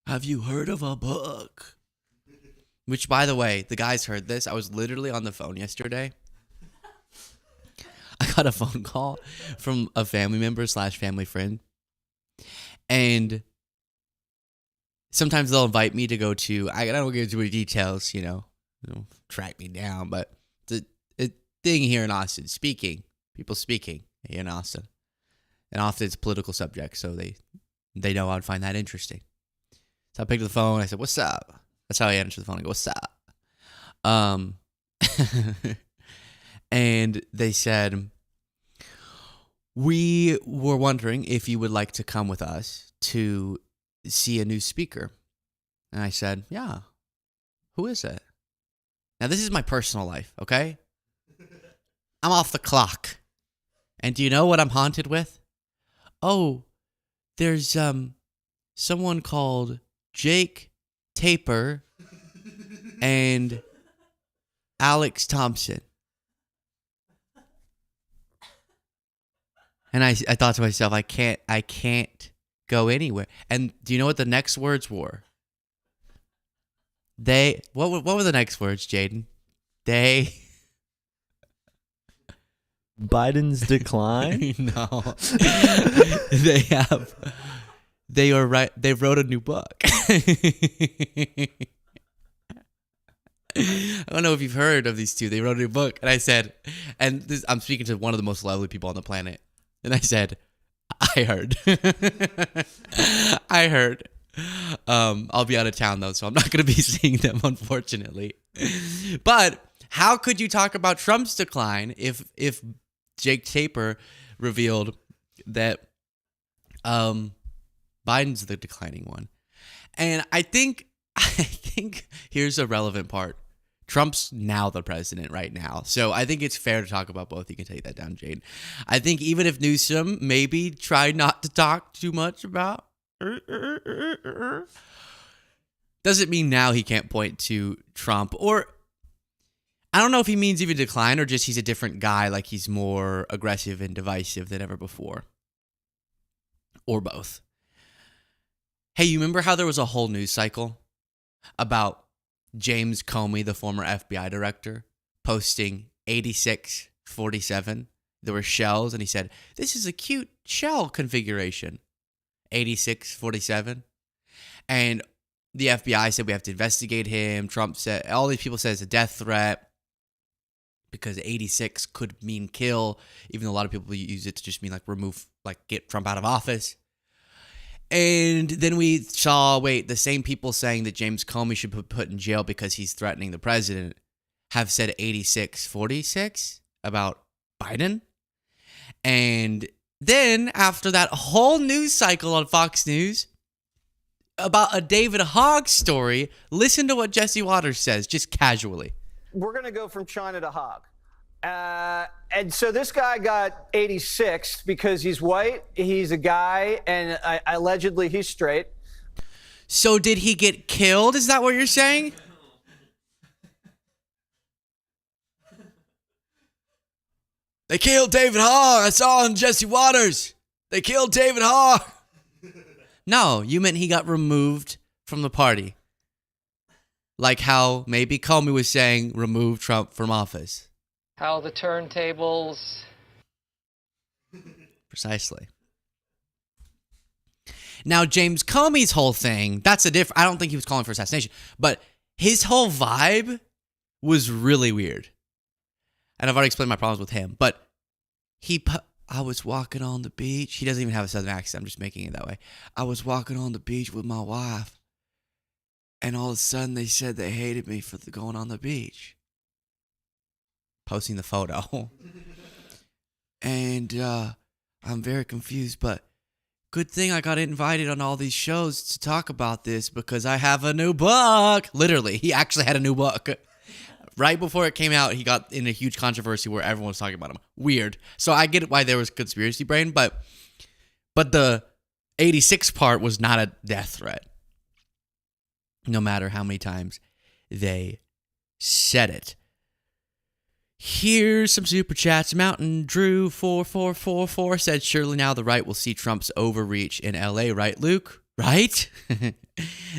Have you heard of a book?" Which, by the way, the guys heard this. I was literally on the phone yesterday. I got a phone call from a family member / family friend. And sometimes they'll invite me to go to, I don't get into any details, track me down, but it's a thing here in Austin, people speaking here in Austin. And often it's political subjects, so they know I'd find that interesting. So I picked up the phone, I said, "What's up?" That's how I answered the phone. I go, "What's up?" And they said, "We were wondering if you would like to come with us to see a new speaker." And I said, "Yeah. Who is it?" Now, this is my personal life, okay? I'm off the clock. And do you know what I'm haunted with? Oh, there's someone called Jake Taper and Alex Thompson. And I thought to myself, I can't go anywhere. And do you know what the next words were? What were the next words, Jaden? Biden's decline? No. They wrote a new book. I don't know if you've heard of these two. They wrote a new book. And I said, I'm speaking to one of the most lovely people on the planet. And I said, I heard. I heard. I'll be out of town though, so I'm not going to be seeing them, unfortunately. But how could you talk about Trump's decline if Jake Taper revealed that Biden's the declining one? And I think here's a relevant part. Trump's now the president right now. So I think it's fair to talk about both. You can take that down, Jade. I think even if Newsom maybe tried not to talk too much about, doesn't mean now he can't point to Trump. Or I don't know if he means even decline or just he's a different guy, like he's more aggressive and divisive than ever before. Or both. Hey, you remember how there was a whole news cycle about James Comey, the former FBI director, posting 8647? There were shells, and he said, "This is a cute shell configuration." 8647. And the FBI said we have to investigate him. Trump said, all these people said it's a death threat because 86 could mean kill, even though a lot of people use it to just mean like remove, like get Trump out of office. And then we saw, the same people saying that James Comey should be put in jail because he's threatening the president have said 8646 about Biden. And then after that whole news cycle on Fox News about a David Hogg story, listen to what Jesse Waters says, just casually. We're going to go from China to Hogg. And so this guy got 86 because he's white, he's a guy, and allegedly he's straight. So did he get killed? Is that what you're saying? They killed David Hogg. I saw on Jesse Waters. They killed David Hogg. No, you meant he got removed from the party. Like how maybe Comey was saying, remove Trump from office. How the turntables. Precisely. Now, James Comey's whole thing, that's a different, I don't think he was calling for assassination, but his whole vibe was really weird. And I've already explained my problems with him, but I was walking on the beach. He doesn't even have a southern accent. I'm just making it that way. I was walking on the beach with my wife, and all of a sudden they said they hated me for going on the beach. Posting the photo. And I'm very confused, but good thing I got invited on all these shows to talk about this because I have a new book. Literally, he actually had a new book. Right before it came out, he got in a huge controversy where everyone was talking about him. Weird. So I get why there was conspiracy brain, but the 86 part was not a death threat. No matter how many times they said it. Here's some super chats. Mountain Drew 4444 said, surely now the right will see Trump's overreach in LA, right, Luke? Right?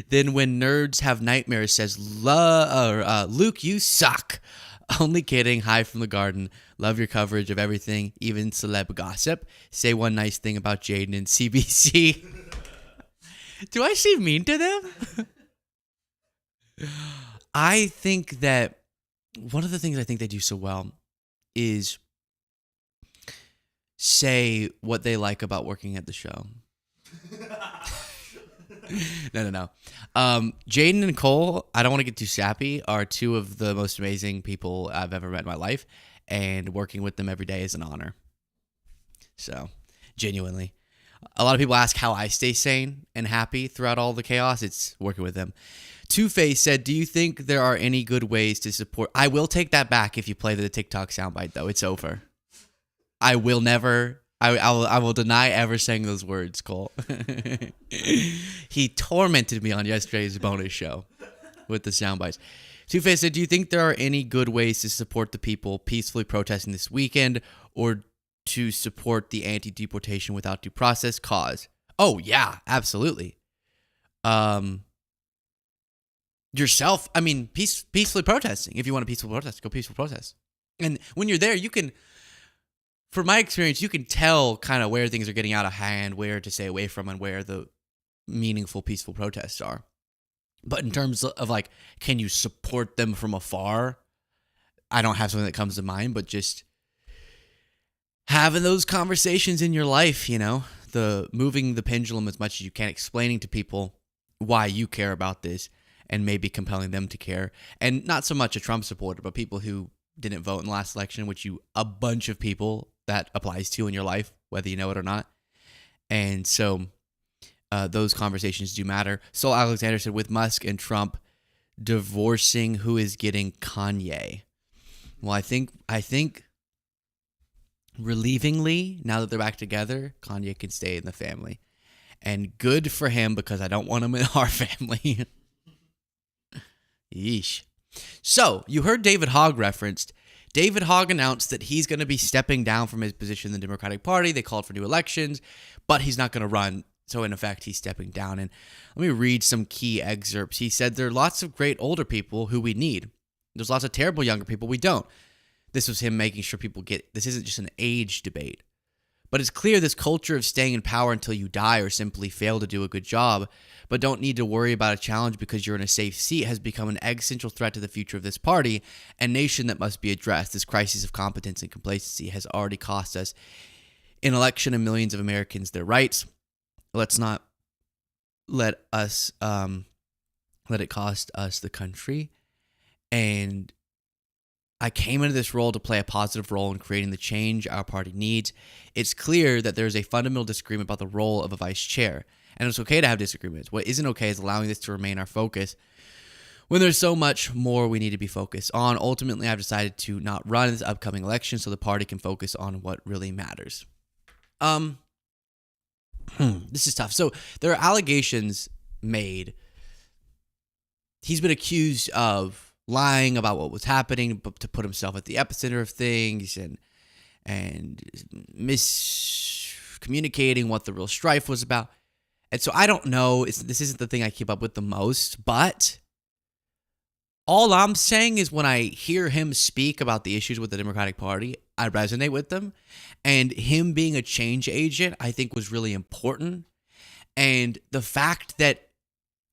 Then when nerds have nightmares says, Luke, you suck. Only kidding. Hi from the garden. Love your coverage of everything, even celeb gossip. Say one nice thing about Jaden and CBC. Do I seem mean to them? I think that one of the things I think they do so well is say what they like about working at the show. No. Jaden and Cole, I don't want to get too sappy, are two of the most amazing people I've ever met in my life, and working with them every day is an honor. So, genuinely. A lot of people ask how I stay sane and happy throughout all the chaos. It's working with them. Two-Face said, do you think there are any good ways to support... I will take that back if you play the TikTok soundbite, though. It's over. I will never... I will deny ever saying those words, Cole. He tormented me on yesterday's bonus show with the soundbites. Two-Face said, do you think there are any good ways to support the people peacefully protesting this weekend or to support the anti-deportation without due process cause? Oh, yeah, absolutely. Yourself, I mean, peacefully protesting. If you want a peaceful protest, go peaceful protest. And when you're there, you can... From my experience, you can tell kind of where things are getting out of hand, where to stay away from, and where the meaningful, peaceful protests are. But in terms of, like, can you support them from afar? I don't have something that comes to mind, but just having those conversations in your life, you know, the moving the pendulum as much as you can, explaining to people why you care about this, and maybe compelling them to care. And not so much a Trump supporter, but people who didn't vote in the last election, which a bunch of people that applies to in your life, whether you know it or not. And so those conversations do matter. Sol Alexander said, with Musk and Trump divorcing, who is getting Kanye? Well, I think relievingly, now that they're back together, Kanye can stay in the family. And good for him, because I don't want him in our family. Yeesh. So, you heard David Hogg referenced. David Hogg announced that he's going to be stepping down from his position in the Democratic Party. They called for new elections, but he's not going to run. So, in effect, he's stepping down. And let me read some key excerpts. He said, there are lots of great older people who we need. There's lots of terrible younger people we don't. This was him making sure people get, this isn't just an age debate. But it's clear this culture of staying in power until you die or simply fail to do a good job, but don't need to worry about a challenge because you're in a safe seat, has become an existential threat to the future of this party and nation that must be addressed. This crisis of competence and complacency has already cost us an election and millions of Americans their rights. Let's not let it cost us the country. And I came into this role to play a positive role in creating the change our party needs. It's clear that there is a fundamental disagreement about the role of a vice chair. And it's okay to have disagreements. What isn't okay is allowing this to remain our focus when there's so much more we need to be focused on. Ultimately, I've decided to not run in this upcoming election so the party can focus on what really matters. This is tough. So there are allegations made. He's been accused of lying about what was happening, but to put himself at the epicenter of things and miscommunicating what the real strife was about. And so I don't know. This isn't the thing I keep up with the most, but all I'm saying is when I hear him speak about the issues with the Democratic Party, I resonate with them. And him being a change agent, I think, was really important. And the fact that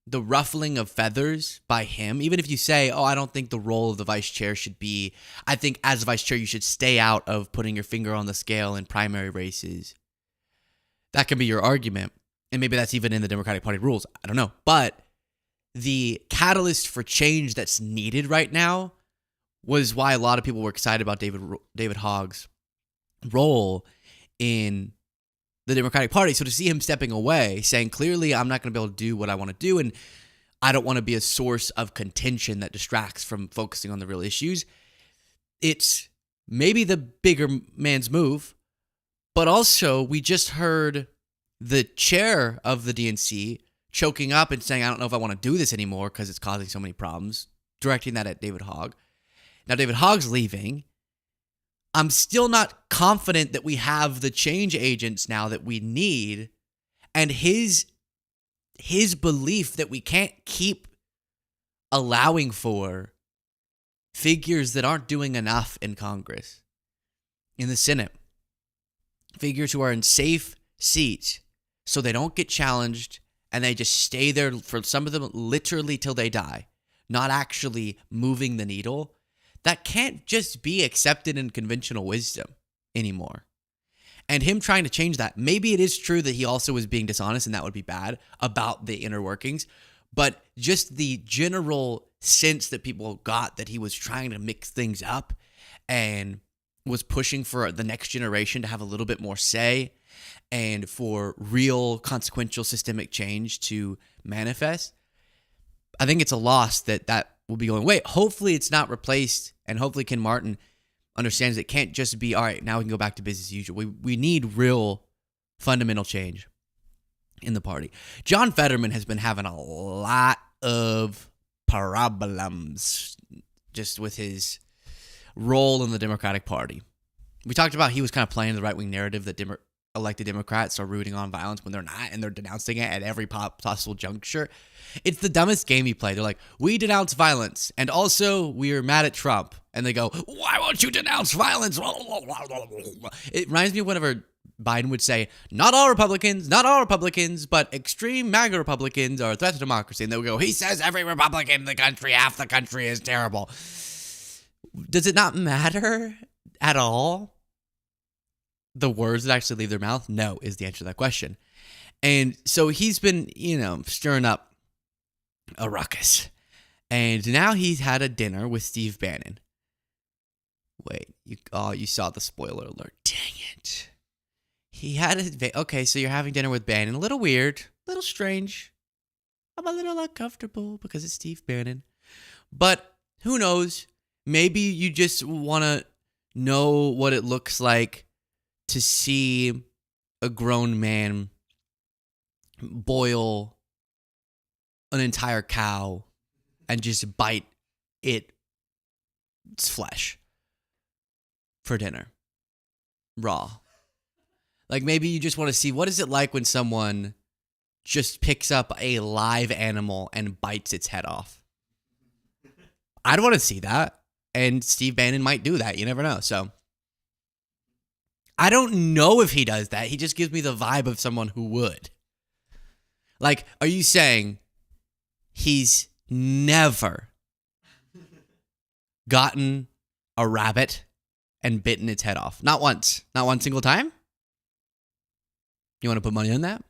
the ruffling of feathers by him, even if you say, oh, I don't think the role of the vice chair should be, I think as vice chair, you should stay out of putting your finger on the scale in primary races. That can be your argument. And maybe that's even in the Democratic Party rules. I don't know. But the catalyst for change that's needed right now was why a lot of people were excited about David Hogg's role in the Democratic Party. So to see him stepping away, saying clearly I'm not going to be able to do what I want to do, and I don't want to be a source of contention that distracts from focusing on the real issues, it's maybe the bigger man's move. But also, we just heard the chair of the DNC choking up and saying, I don't know if I want to do this anymore because it's causing so many problems, directing that at David Hogg. Now, David Hogg's leaving. I'm still not confident that we have the change agents now that we need. And his belief that we can't keep allowing for figures that aren't doing enough in Congress, in the Senate, figures who are in safe seats so they don't get challenged and they just stay there, for some of them literally till they die, not actually moving the needle. That can't just be accepted in conventional wisdom anymore. And him trying to change that, maybe it is true that he also was being dishonest and that would be bad about the inner workings, but just the general sense that people got that he was trying to mix things up and was pushing for the next generation to have a little bit more say and for real consequential systemic change to manifest. I think it's a loss that will be going away. Hopefully it's not replaced, and hopefully Ken Martin understands it can't just be, all right, now we can go back to business as usual. We need real fundamental change in the party. John Fetterman has been having a lot of problems just with his role in the Democratic Party. We talked about he was kind of playing the right-wing narrative that elected Democrats are rooting on violence when they're not, and they're denouncing it at every possible juncture. It's the dumbest game you play. They're like, we denounce violence, and also we're mad at Trump. And they go, why won't you denounce violence? It reminds me of whenever Biden would say, not all Republicans, but extreme MAGA Republicans are a threat to democracy. And they would go, he says every Republican in the country, half the country is terrible. Does it not matter at all? The words that actually leave their mouth? No, is the answer to that question. And so he's been, stirring up a ruckus. And now he's had a dinner with Steve Bannon. Wait, you saw the spoiler alert. Dang it. He had okay, so you're having dinner with Bannon. A little weird, a little strange. I'm a little uncomfortable because it's Steve Bannon. But who knows? Maybe you just want to know what it looks like to see a grown man boil an entire cow and just bite its flesh for dinner, raw. Like maybe you just want to see what is it like when someone just picks up a live animal and bites its head off. I'd want to see that, and Steve Bannon might do that. You never know. So I don't know if he does that. He just gives me the vibe of someone who would. Like, are you saying he's never gotten a rabbit and bitten its head off? Not once. Not one single time? You want to put money on that?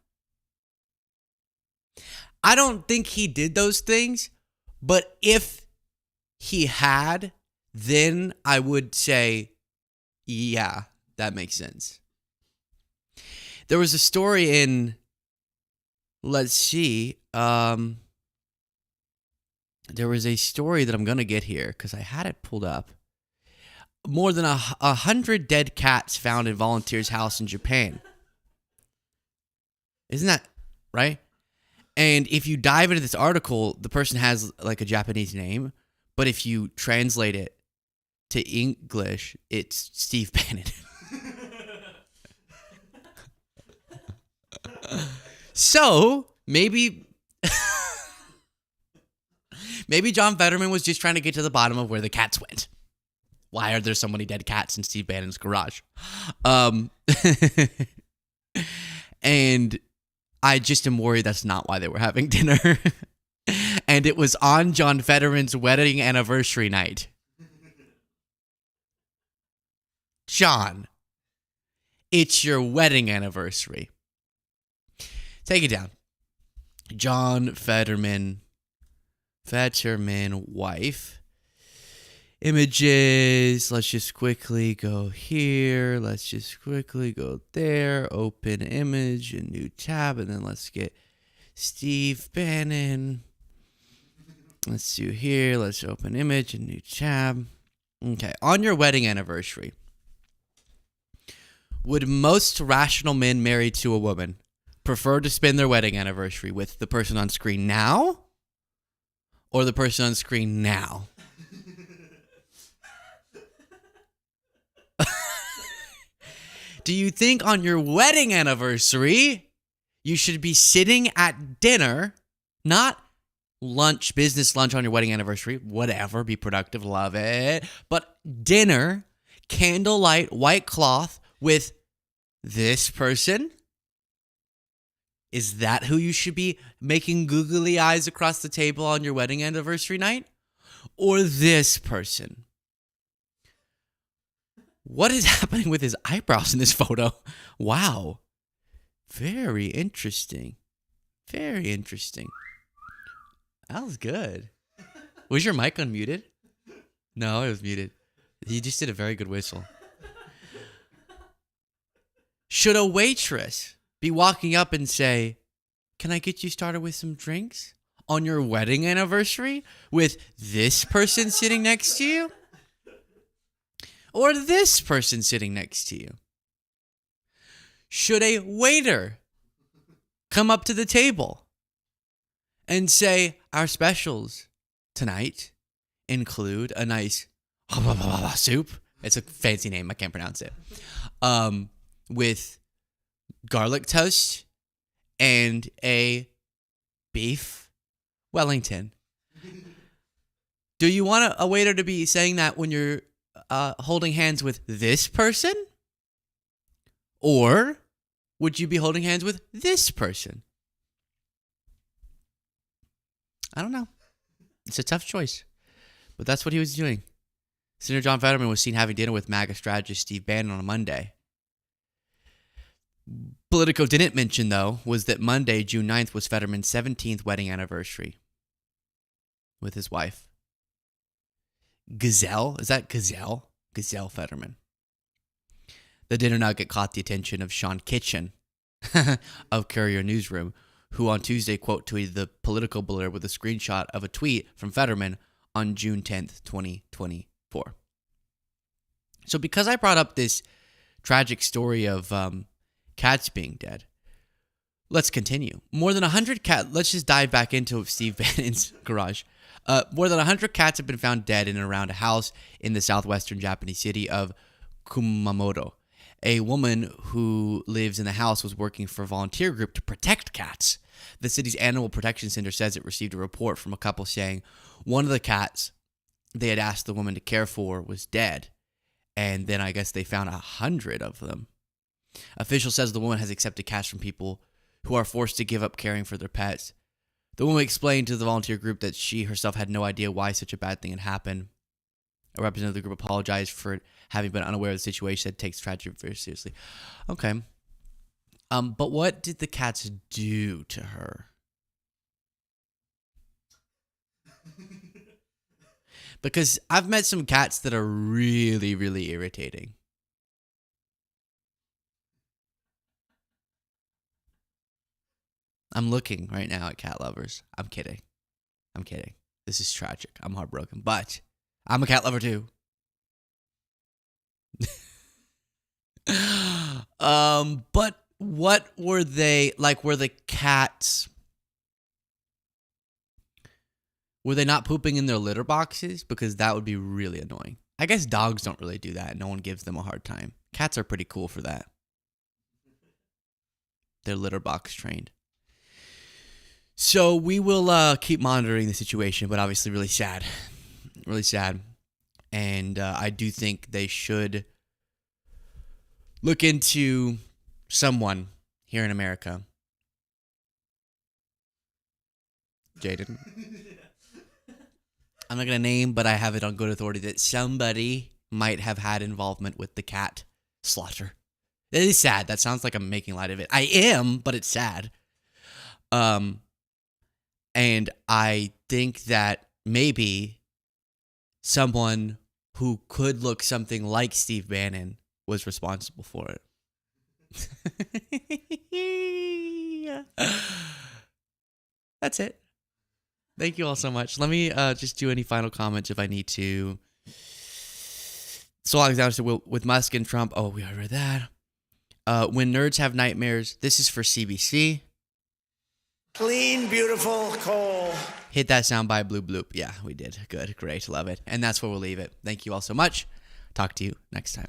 I don't think he did those things, but if he had, then I would say, yeah, that makes sense. There was a story in, let's see, there was a story that I'm going to get here because I had it pulled up. More than 100 dead cats found in volunteer's house in Japan. Isn't that right? And if you dive into this article, the person has like a Japanese name, but if you translate it to English, it's Steve Bannon. So maybe John Fetterman was just trying to get to the bottom of where the cats went. Why are there so many dead cats in Steve Bannon's garage? And I just am worried that's not why they were having dinner. And it was on John Fetterman's wedding anniversary night. John, it's your wedding anniversary. Take it down. John Fetterman, wife. Images. Let's just quickly go here. Let's just quickly go there. Open image, a new tab, and then let's get Steve Bannon. Let's do here. Let's open image, a new tab. Okay, on your wedding anniversary, would most rational men married to a woman prefer to spend their wedding anniversary with the person on screen now or the person on screen now? Do you think on your wedding anniversary you should be sitting at dinner, not lunch, business lunch on your wedding anniversary, whatever, be productive, love it, but dinner, candlelight, white cloth with this person? Is that who you should be making googly eyes across the table on your wedding anniversary night? Or this person? What is happening with his eyebrows in this photo? Wow. Very interesting. Very interesting. That was good. Was your mic unmuted? No, it was muted. You just did a very good whistle. Should a waitress be walking up and say, "Can I get you started with some drinks?" on your wedding anniversary with this person sitting next to you? Or this person sitting next to you? Should a waiter come up to the table and say, "Our specials tonight include a nice soup." It's a fancy name. I can't pronounce it. With garlic toast and a beef Wellington. Do you want a waiter to be saying that when you're holding hands with this person? Or would you be holding hands with this person? I don't know. It's a tough choice. But that's what he was doing. Senator John Fetterman was seen having dinner with MAGA strategist Steve Bannon on a Monday. Politico didn't mention, though, was that Monday, June 9th, was Fetterman's 17th wedding anniversary with his wife. Gazelle? Is that Gazelle? Gazelle Fetterman. The dinner nugget caught the attention of Sean Kitchen of Courier Newsroom, who on Tuesday, quote, tweeted the Politico blur with a screenshot of a tweet from Fetterman on June 10th, 2024. So because I brought up this tragic story of cats being dead, let's continue. More than 100 cats, let's just dive back into Steve Bannon's garage. More than 100 cats have been found dead in and around a house in the southwestern Japanese city of Kumamoto. A woman who lives in the house was working for a volunteer group to protect cats. The city's Animal Protection Center says it received a report from a couple saying one of the cats they had asked the woman to care for was dead. And then I guess they found 100 of them. Official says the woman has accepted cats from people who are forced to give up caring for their pets. The woman explained to the volunteer group that she herself had no idea why such a bad thing had happened. A representative of the group apologized for having been unaware of the situation, said takes tragedy very seriously. Okay. But what did the cats do to her? Because I've met some cats that are really, really irritating. I'm looking right now at cat lovers. I'm kidding. This is tragic. I'm heartbroken. But I'm a cat lover too. But what were they like? Were the cats, were they not pooping in their litter boxes? Because that would be really annoying. I guess dogs don't really do that. No one gives them a hard time. Cats are pretty cool for that. They're litter box trained. So we will keep monitoring the situation, but obviously really sad. Really sad. And I do think they should look into someone here in America. Jaden. I'm not going to name, but I have it on good authority that somebody might have had involvement with the cat slaughter. It is sad. That sounds like I'm making light of it. I am, but it's sad. And I think that maybe someone who could look something like Steve Bannon was responsible for it. That's it. Thank you all so much. Let me just do any final comments if I need to. So long as with Musk and Trump. Oh, we already read that. When nerds have nightmares, this is for CBC. Clean, beautiful coal. Hit that soundbite, bloop, bloop. Yeah, we did. Good, great, love it. And that's where we'll leave it. Thank you all so much. Talk to you next time.